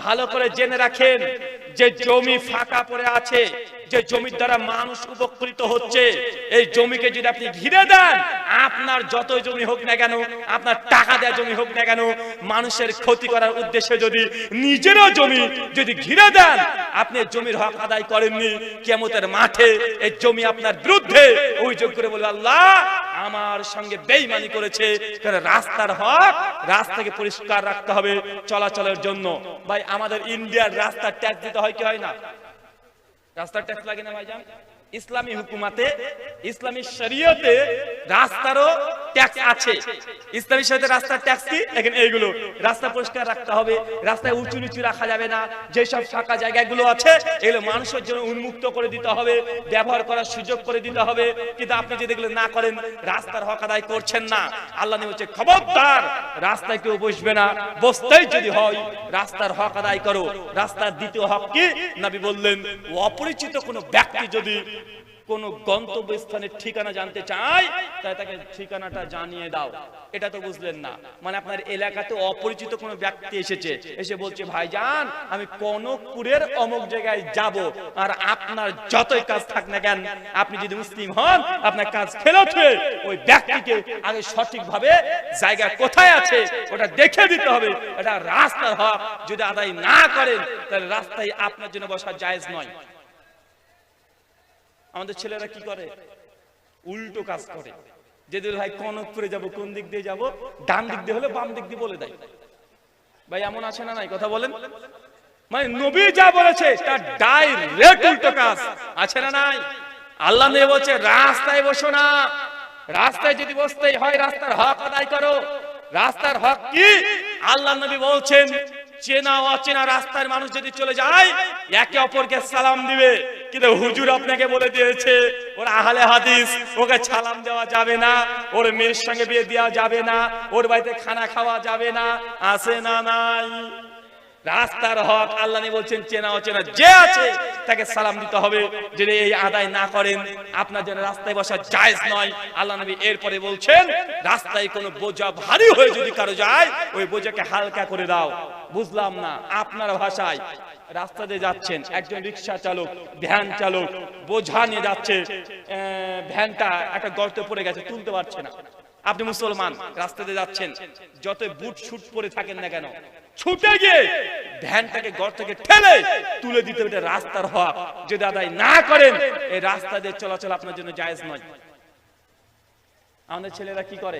ভালো করে জেনে রাখেন যে জমি ফাঁকা পড়ে আছে, যে জমির দ্বারা মানুষ উপকৃত হচ্ছে, এই জমিকে যদি আপনি ঘিরে দেন, আপনার যত জমি হোক না কেন, আপনার টাকা দেওয়া জমি হোক না কেন, মানুষের ক্ষতি করার উদ্দেশ্যে যদি নিজেরও জমি যদি ঘিরে দেন, আপনি জমির হক আদায় করেননি, কিয়ামতের মাঠে এই জমি আপনার বিরুদ্ধে অভিযোগ করে বলবে আল্লাহ আমার সঙ্গে বেঈমানি করেছে। কারণ রাস্তার হক, রাস্তাকে পরিষ্কার রাখতে হবে চলাচলের জন্য। ভাই আমাদের ইন্ডিয়ার রাস্তার ট্যাক্স দিতে হয় কি হয় না? রাস্তার ট্যাক্স লাগে না ভাইজান? ইসলামী হুকুমাতে, ইসলামী শরীয়তে রাস্তারও ট্যাক্স আছে। ইসলামী শরীয়তে রাস্তার ট্যাক্স কি? দেখেন এইগুলো, রাস্তা পরিষ্কার রাখতে হবে, রাস্তায় উঁচু নিচু রাখা যাবে না, যেসব ফাঁকা জায়গাগুলো আছে এগুলো মানুষের জন্য উন্মুক্ত করে দিতে হবে, ব্যবহার করার সুযোগ করে দিতে হবে। কিন্তু আপনি যদি এগুলো না করেন, রাস্তার হক আদায় করছেন না, আল্লাহ বলছে খবরদার রাস্তায় কেউ বসবে না, বসতেই যদি হয় রাস্তার হক আদায় করো। রাস্তার দ্বিতীয় হক কি? নবী বললেন অপরিচিত কোনো ব্যক্তি যদি কোন গন্তব্যস্থানের ঠিকানা জানতে চায়, তাই তাকে ঠিকানাটা জানিয়ে দাও। এটা তো বুঝলেন না, মানে আপনার এলাকাতে অপরিচিত কোনো ব্যক্তি এসেছে, এসে বলছে ভাইজান আমি কনকপুরের অমুক জায়গায় যাব, আর আপনার যতই কাজ থাক না কেন, আপনি যদি মুসলিম হন আপনার কাজ ফেলতে ওই ব্যক্তিকে আগে সঠিকভাবে জায়গা কোথায় আছে ওটা দেখে দিতে হবে। এটা রাস্তার হক, যদি আদায় না করেন তাহলে রাস্তায় আপনার জন্য বসা জায়েজ নয়। আমাদের ছেলেরা কি করে? উল্টো কাজ করে। যদি ভাই কনকপুরে যাব, কোন দিক দিয়ে যাব, ডান দিক দিয়ে হলে বাম দিক দিয়ে বলে দেয়। ভাই এমন আছে না নাই? কথা বলেন। মানে নবী যা বলেছে তার ডাইরেক্ট উল্টো কাজ আছে না নাই? আল্লাহ নবী বলছে রাস্তায় বসো না, রাস্তায় যদি বসতেই হয় রাস্তার হক আদায় করো। রাস্তার হক কি? আল্লাহ নবী বলছেন চেনা অচেনা রাস্তার মানুষ যদি চলে যায় একে অপরকে সালাম দিবে। কিন্তু হুজুর আপনাকে বলে দিয়েছে ওরা আহলে হাদিস, ওকে সালাম দেওয়া যাবে না, ওর মেয়ের সঙ্গে বিয়ে দেওয়া যাবে না, ওর বাড়িতে খানা খাওয়া যাবে না, আছে না নাই? রাস্তার হক আল্লাহ নবী বলছেন চেনা অচেনা যে আছে তাকে সালাম দিতে হবে। যদি এই আদায় না করেন আপনার জন্য রাস্তায় বসা জায়েজ নয়। আল্লাহ নবী এরপরে বলছেন রাস্তায় কোনো বোঝা ভারী হয়ে যদি কারো যায় ওই বোঝাকে হালকা করে দাও। বুঝলাম না আপনার ভাষায়, রাস্তা দিয়ে যাচ্ছেন, একজন রিক্সা চালক, ভ্যান চালক বোঝা নিয়ে যাচ্ছে, ভ্যানটা একটা গর্তে পড়ে গেছে, তুলতে পারছে না। আপনি মুসলমান, রাস্তা দিয়ে যাচ্ছেন, যত বুট শুট পরে থাকেন না কেন, ছুটে গিয়ে ভ্যানটাকে গর্ত থেকে ঠেলে তুলে দিতে হবে। রাস্তার হক যদি আদায় না করেন এই রাস্তা দিয়ে চলাচল আপনার জন্য জায়েজ নয়। আমাদের ছেলেরা কি করে?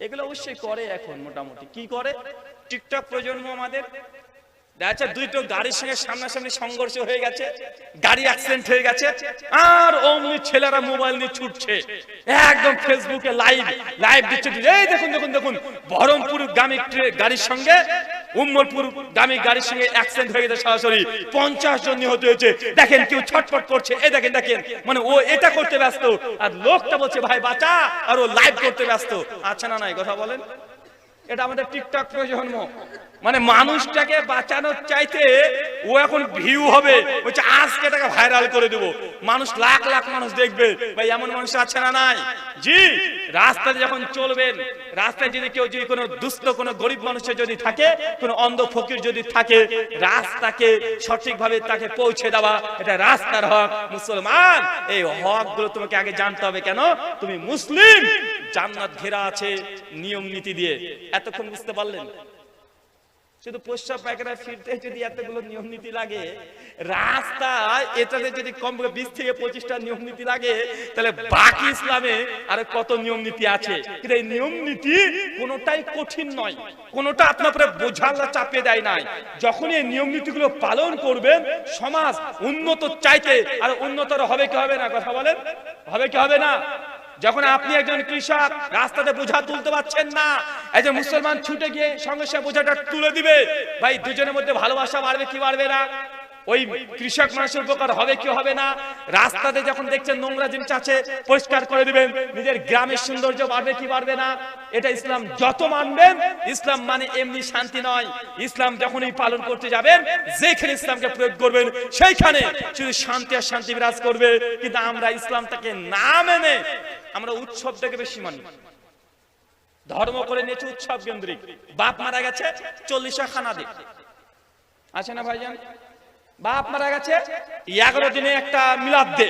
এগুলো অবশ্যই করে এখন মোটামুটি। কি করে? টিকটক প্রজন্ম আমাদের দেখা দুইটো গাড়ির সঙ্গে সামনাসামনি সংঘর্ষ হয়ে গেছে, গাড়ি অ্যাক্সিডেন্ট হয়ে গেছে, আর অমনি ছেলেরা মোবাইল নিয়ে ছুটছে, একদম ফেসবুকে লাইভ দিচ্ছে। এই দেখুন দেখুন দেখুন, বহরমপুর গামী গাড়ির সঙ্গে উম্মরপুর গামী গাড়ির সঙ্গে অ্যাক্সিডেন্ট হয়ে গেছে, সরাসরি 50 জন নিহত হয়েছে। দেখেন কেউ ছটফট করছে, এই দেখেন দেখেন, মানে ও এটা করতে ব্যস্ত আর লোকটা বলছে ভাই বাঁচা, আর ও লাইভ করতে ব্যস্ত। আচ্ছা না নাই? কথা বলেন। এটা আমাদের টিকটক প্রজন্ম, মানে মানুষটাকে বাঁচানোর চাইতে ও এখন ভিউ হবে, বলছে আজকে এটাকে ভাইরাল করে দেবো, মানুষ লাখ লাখ মানুষ দেখবে। ভাই এমন মানুষ আছে না নাই? জি। রাস্তায় যখন চলবেন, রাস্তায় যদি কেউ যদি কোনো দুস্থ কোনো গরিব মানুষের যদি থাকে, কোনো অন্ধ ফকির যদি থাকে, রাস্তাকে সঠিকভাবে তাকে পৌঁছে দেওয়া, এটা রাস্তার হক। মুসলমান, এই হক গুলো তোমাকে আগে জানতে হবে। কেন? তুমি মুসলিম, জান্নাত ঘেরা আছে নিয়ম নীতি দিয়ে। এতক্ষণ বুঝতে পারলেন? শুধু প্রস্রাব পায়খানা ফিরতে যদি এতগুলো নিয়ম নীতি লাগে, রাস্তায় এটাতে যদি কম 20 থেকে 25টা নিয়ম নীতি লাগে, তাহলে বাকি ইসলামে আর কত নিয়ম নীতি আছে। কিন্তু এই নিয়ম নীতি কোনোটাই কঠিন নয়, কোনোটা আপনার উপরে বোঝালা চাপিয়ে দেয় নাই। যখন এই নিয়ম নীতিগুলো পালন করবেন, সমাজ উন্নত চাইতে আর উন্নতর হবে কি হবে না? কথা বলেন, হবে কি হবে না? যখন আপনি একজন কৃষক রাস্তাতে বোঝা তুলতে পারছেন না, একজন মুসলমান ছুটে গিয়ে সঙ্গে সঙ্গে বোঝাটা তুলে দিবে, ভাই দুজনের মধ্যে ভালোবাসা বাড়বে কি বাড়বে না? ওই কৃষক মানুষের উপকার হবে কি হবে না? রাস্তাতে যখন দেখছেন নোংরা জিনিস আছে পরিষ্কার করে দিবেন, নিজের গ্রামের সৌন্দর্য বাড়বে কি বাড়বে না? এটা ইসলাম যত মানবেন, ইসলাম মানে এমনি শান্তি নয়। ইসলাম যখনই পালন করতে যাবেন, যেখানে ইসলামকে প্রয়োগ করবেন সেইখানে শুধু শান্তি আর শান্তি বিরাজ করবে। কিন্তু আমরা ইসলামটাকে না মেনে আমরা উৎসবটাকে বেশি মানি, ধর্ম করে নিয়েছি উৎসব কেন্দ্রিক। বাপ মারা গেছে 40 খানা দিক, আছে না ভাইজান? বাপ মারা গেছে, 11 দিনে একটা মিলাদ দে,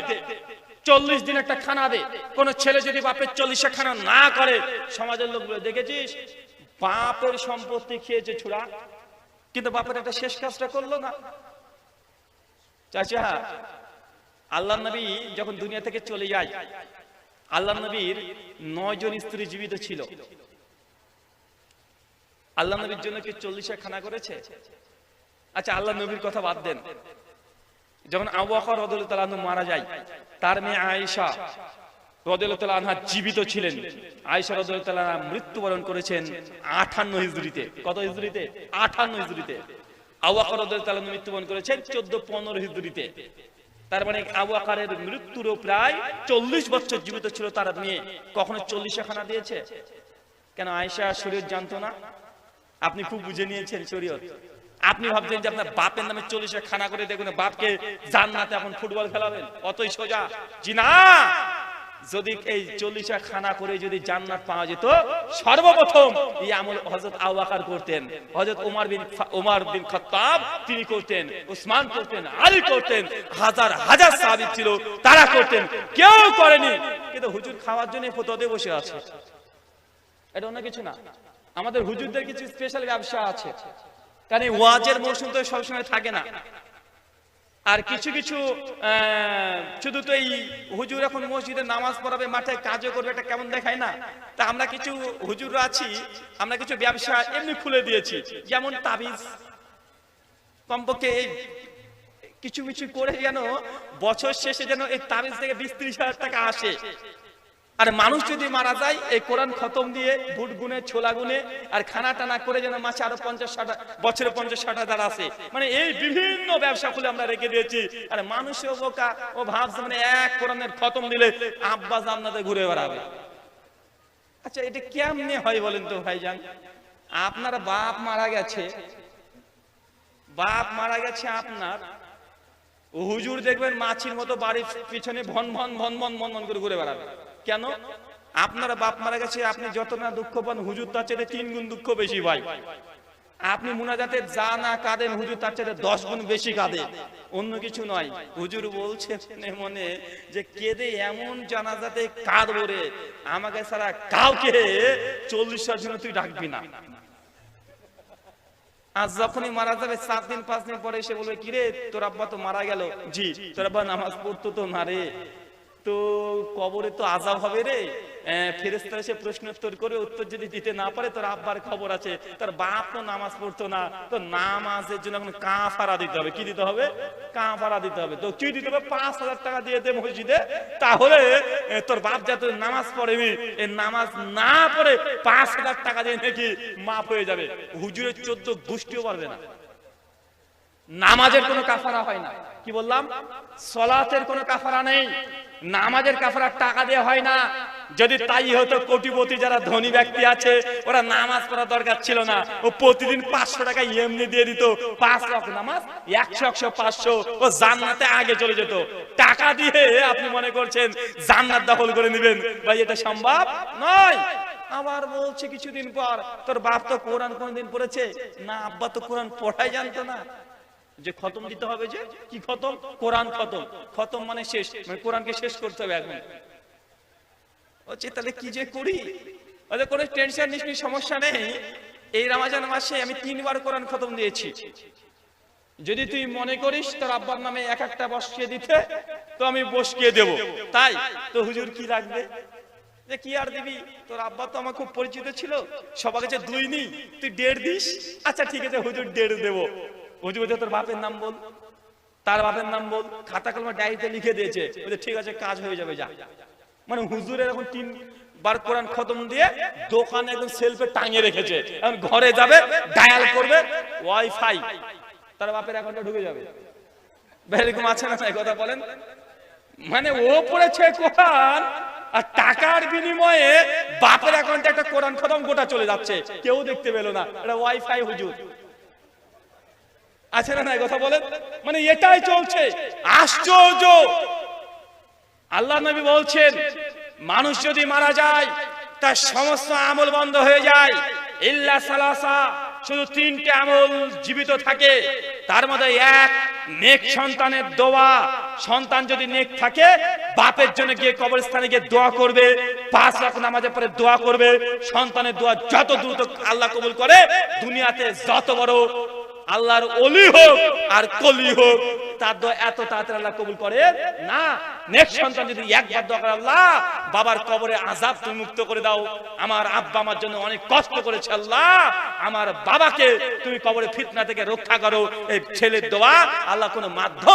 40 দিন একটা খানা দে। কোন ছেলে যদি বাপের 40 খানা না করে, সমাজের লোক দেখেছিস বাপের সম্পত্তি খেয়েছে ছুড়া, কিন্তু বাপের একটা শেষ কাজটা করলো না। চাচা, আল্লাহ নবী যখন দুনিয়া থেকে চলে যায়, আল্লাহ নবীর 9 জন স্ত্রী জীবিত ছিল। আল্লাহ নবীর জন্য কি 40 খানা করেছে? আচ্ছা, আল্লাহ নবীর কথা বাদ দেন। যখন আবু বকর রাদিয়াল্লাহু তাআলা আনহু মারা যায়, তার মেয়ে আয়েশা রাদিয়াল্লাহু তাআলা আনহা জীবিত ছিলেন। আয়েশা রাদিয়াল্লাহু তাআলা মৃত্যুবরণ করেছেন 58 হিজরিতে। কত হিজরিতে? 58 হিজরিতে। আবু বকর রাদিয়াল্লাহু তাআলা মৃত্যুবরণ করেছেন 1415 হিজরিতে। তার মানে আবু বকরের মৃত্যুরও প্রায় 40 বছর জীবিত ছিল তার মেয়ে। কখনো 40 খানা দিয়েছে? কেন? আয়েশা শরীয়ত জানতো না? আপনি খুব বুঝে নিয়েছেন শরীয়ত। আপনি ভাবছেন যে আপনার বাপের নামে 40 খানা করে দেখুন বাপকে জান্নাতে এখন ফুটবল খেলাবেন, অতই সোজা? জি না। যদি এই 40 খানা করে যদি জান্নাত পাওয়া যেত, সর্বপ্রথম এই আমল হযরত আবু বকর করতেন, হযরত ওমর বিন খাত্তাব তিনি করতেন, উসমান করতেন, আলী করতেন, হাজার হাজার সাহাবী ছিল তারা করতেন, কেউ করেনি। কিন্তু হুজুর খাওয়ার জন্য ফতোয়াতে বসে আছে, এটা অন্য কিছু না। আমাদের হুজুরদের কিছু স্পেশাল ব্যবসা আছে, কারণ ওয়াজের মৌসুম তো সবসময় থাকে না। আর কিছু কিছু শুধু তো এই হুজুর এখন মসজিদে নামাজ পড়াবে, মাঠে কাজও করবে, এটা কেমন দেখায় না? তা আমরা কিছু হুজুররা আছি, আমরা কিছু ব্যবসা এমনি খুলে দিয়েছি, যেমন তাবিজ। কমপক্ষে এই কিছু কিছু করে যেন বছর শেষে যেন এই তাবিজ থেকে 20-30 হাজার টাকা আসে। আর মানুষ যদি মারা যায়, এই কোরআন খতম দিয়ে বুট গুনে, ছোলা গুনে আর খানা টানা করে যেন মাসে আরো 50-60 বছরে 50-60 হাজার আসে। মানে এই বিভিন্ন ব্যবসা খুলে আমরা রেখে দিয়েছি। আর মানুষও বোকা, ও ভাবছে মানে এক কোরআনের খতম দিলে আব্বা জান্নাতে ঘুরে বেড়াবে। আচ্ছা, এটা কেমনে হয় বলেন তো ভাইজান? আপনার বাপ মারা গেছে, আপনার হুজুর দেখবেন মাছির মতো বাড়ির পিছনে ভন ভন ভন ভন ভন ভন করে ঘুরে বেড়াবে। কেন? আপনার বাপ মারা গেছে, আপনি যত না দুঃখ পান, হুজুর তার চেয়ে 3 গুণ দুঃখ বেশি ভাই। আপনি মুনাজাতে যা না কাঁদেন, হুজুর তার চেয়ে 10 গুণ বেশি কাঁদে, অন্য কিছু নয়। হুজুর বলছে মনে মনে যে কেঁদে এমন জানাজাতে কাঁদবো রে, আমাকে ছাড়া কাউকে 40 জন্য তুই ডাকবি না। আজ যখনই মারা যাবে 4 দিন 5 দিন পরে এসে বলবে, কিরে তোর আব্বা তো মারা গেল। জি, তোর আব্বা নামাজ পড়তো তো না রে, তো কবরে তো আযাব হবে রে। ফেরেশতা এসে প্রশ্ন উত্তর করে, উত্তর যদি দিতে না পারে তোর আব্বার খবর আছে, তোর বাপ তো নামাজ পড়তো না, তো নামাজের জন্য এখন কাফারা দিতে হবে। কি দিতে হবে? কাফারা দিতে হবে। তো কি দিতে হবে? 5000 টাকা দিয়ে দে মসজিদে, তাহলে তোর বাপ যাতে নামাজ পড়েনি, এই নামাজ না পড়ে 5000 টাকা দিয়ে নাকি মাফ হয়ে যাবে। হুজুরের 14 গোষ্ঠীও পারবে না। নামাজের কোনো কাফারা হয় না। কি বললাম? সালাতের কোনো কাফারা নেই, নামাজের কাফারা টাকা দেওয়া হয় না। যদি তাই হতো, কোটিপতি যারা ধনী ব্যক্তি আছে ওরা নামাজ পড়ার দরকার ছিল না, ও প্রতিদিন 500 টাকা এমনি দিয়ে দিত, 5 ওয়াক্ত নামাজ 100 500, ও জান্নাতে আগে চলে যেত। টাকা দিয়ে আপনি মনে করছেন জান্নাত দখল করে নেবেন? ভাই, এটা সম্ভব নয়। আবার বলছে কিছুদিন পর, তোর বাপ তো কোরআন কোনদিন পড়েছে না? আব্বা তো কোরআন পড়াই জানতো না। যে খতম দিতে হবে, যে কি খতম? কোরআন খতম। খতম মানে শেষ, মানে কোরআনকে শেষ করতে হবে এখন। তাহলে কি যে করি? কোনো টেনশন নিস, সমস্যা নেই। এই রমজান মাসে আমি 3 বার কোরআন খতম দিয়েছি। যদি তুই মনে করিস তোর আব্বার নামে এক একটা বসকিয়ে দিতে, তো আমি বসকিয়ে দেব। তাই তো হুজুর কি লাগবে? যে কি আর দিবি, তোর আব্বা তো আমার খুব পরিচিত ছিল, সবার কাছে 2 নি, তুই 1.5 দিস। আচ্ছা ঠিক আছে হুজুর, 1.5 দেবো। হুজুর বলছে তোর বাপের নাম বল, তার বাপের নাম বল, খাতা কলমে ডায়েরিতে লিখে দিয়েছে। বলছে ঠিক আছে, কাজ হয়ে যাবে, যা। মানে হুজুরের এখন 3 বার কোরআন খতম দিয়ে দোকানে একদম সেলফে টাঙিয়ে রেখেছে। এখন ঘরে যাবে, ডায়াল করবে, ওয়াইফাই, তার বাপের অ্যাকাউন্টে ঢুকে যাবে। এরকম আছে না? কথা বলেন। মানে ও পড়েছে কোরআন, আর টাকার বিনিময়ে বাপের অ্যাকাউন্টে একটা কোরআন খতম গোটা চলে যাচ্ছে, কেউ দেখতে পেল না। এটা ওয়াইফাই হুজুর আছে না? কথা বলেন। মানে এটাই চলছে। আশ্চর্য। আল্লাহ নবী বলছেন, মানুষ যদি মারা যায় তার সমস্ত আমল বন্ধ হয়ে যায়, ইল্লা সালাসা, শুধু 3টে আমল জীবিত থাকে। তার মধ্যে এক নেক সন্তানের দোয়া। সন্তান যদি নেক থাকে, বাপের জন্য গিয়ে কবরস্থানে গিয়ে দোয়া করবে, 5 ওয়াক্ত নামাজের পরে দোয়া করবে। সন্তানের দোয়া যত দ্রুত আল্লাহ কবুল করে, দুনিয়াতে যত বড় আল্লাহর ওলি হোক আর কলি হোক, তার দোয়া এত তাড়াতাড়ি আল্লাহ কবুল করে না। নেক সন্তান যদি একবার দোয়া করে, আল্লাহ বাবার কবরে আযাব তুমি মুক্ত করে দাও, আমার আব্বা আমার জন্য অনেক কষ্ট করেছে, আল্লাহ আমার বাবাকে তুমি কবরে ফিতনা থেকে রক্ষা করো, এই ছেলের দোয়া আল্লাহ কোনো মাধ্যম